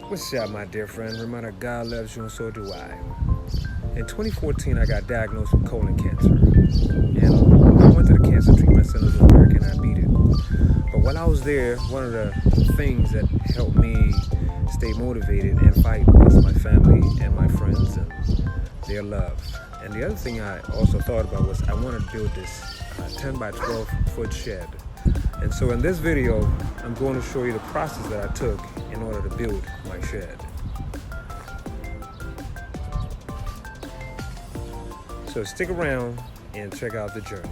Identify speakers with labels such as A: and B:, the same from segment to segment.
A: What's up, my dear friend? Remember, God loves you and so do I. In 2014, I got diagnosed with colon cancer. And I went to the Cancer Treatment Centers of America and I beat it. But while I was there, one of the things that helped me stay motivated and fight was my family and my friends and their love. And the other thing I also thought about was I wanted to build this 10 by 12 foot shed. And so in this video, I'm going to show you the process that I took in order to build my shed. So stick around and check out the journey.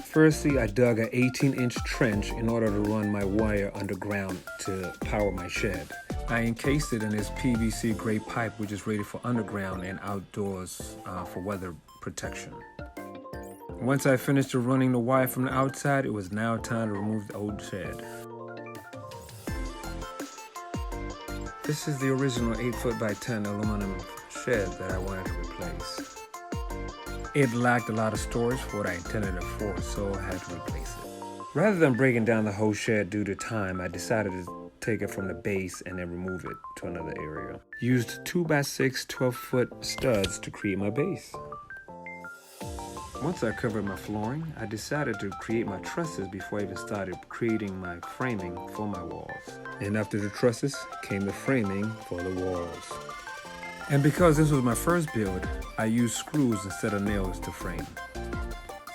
A: Firstly, I dug an 18-inch trench in order to run my wire underground to power my shed. I encased it in this PVC gray pipe, which is rated for underground and outdoors for weather protection. Once I finished running the wire from the outside, it was now time to remove the old shed. This is the original 8 by 10 aluminum shed that I wanted to replace. It lacked a lot of storage for what I intended it for, so I had to replace it. Rather than breaking down the whole shed due to time, I decided to take it from the base and then remove it to another area. Used 2 by 6 12-foot studs to create my base. Once I covered my flooring, I decided to create my trusses before I even started creating my framing for my walls. And after the trusses came the framing for the walls. And because this was my first build, I used screws instead of nails to frame.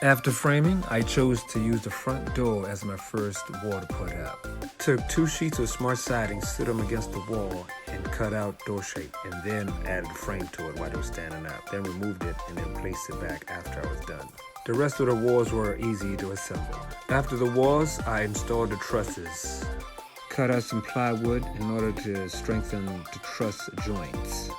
A: After framing, I chose to use the front door as my first wall to put up. Took 2 sheets of smart siding, stood them against the wall, and cut out door shape, and then added a frame to it while they were standing up. Then removed it and then placed it back after I was done. The rest of the walls were easy to assemble. After the walls, I installed the trusses. Cut out some plywood in order to strengthen the truss joints.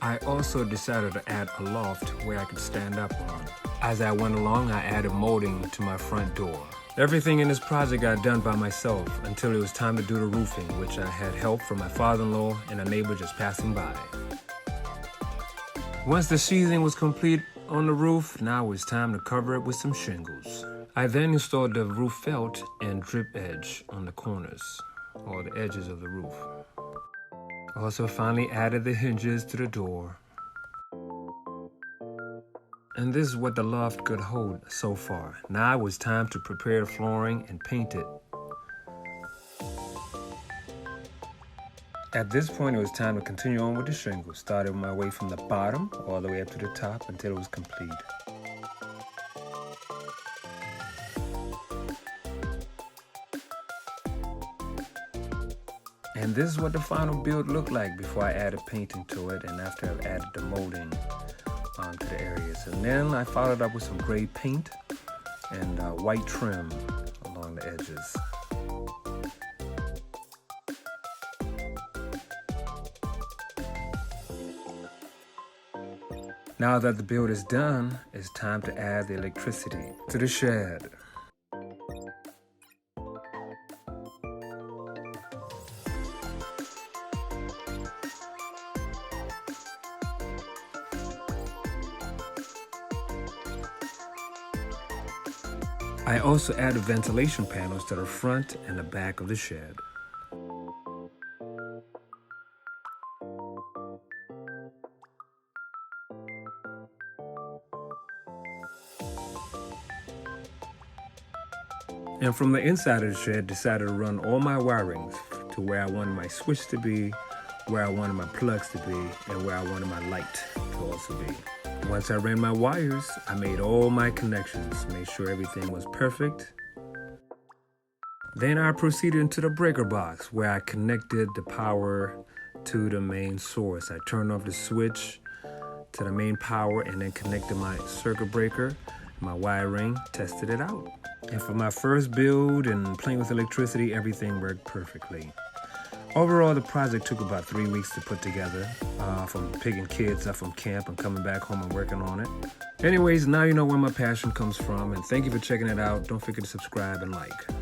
A: I also decided to add a loft where I could stand up on. As I went along, I added molding to my front door. Everything in this project got done by myself until it was time to do the roofing, which I had help from my father-in-law and a neighbor just passing by. Once the sheathing was complete on the roof, now it was time to cover it with some shingles. I then installed the roof felt and drip edge on the corners, or the edges of the roof. Also finally added the hinges to the door. And this is what the loft could hold so far. Now it was time to prepare the flooring and paint it. At this point, it was time to continue on with the shingles. Started my way from the bottom all the way up to the top until it was complete. And this is what the final build looked like before I added painting to it and after I added the molding to the areas. And then I followed up with some gray paint and white trim along the edges. Now that the build is done, it's time to add the electricity to the shed. I also added ventilation panels to the front and the back of the shed. And from the inside of the shed, decided to run all my wirings to where I wanted my switch to be, where I wanted my plugs to be, and where I wanted my light to also be. Once I ran my wires, I made all my connections, made sure everything was perfect. Then I proceeded into the breaker box where I connected the power to the main source. I turned off the switch to the main power and then connected my circuit breaker, my wiring, tested it out. And for my first build and playing with electricity, everything worked perfectly. Overall, the project took about 3 weeks to put together, from picking kids up from camp and coming back home and working on it. Anyways, now you know where my passion comes from, and thank you for checking it out. Don't forget to subscribe and like.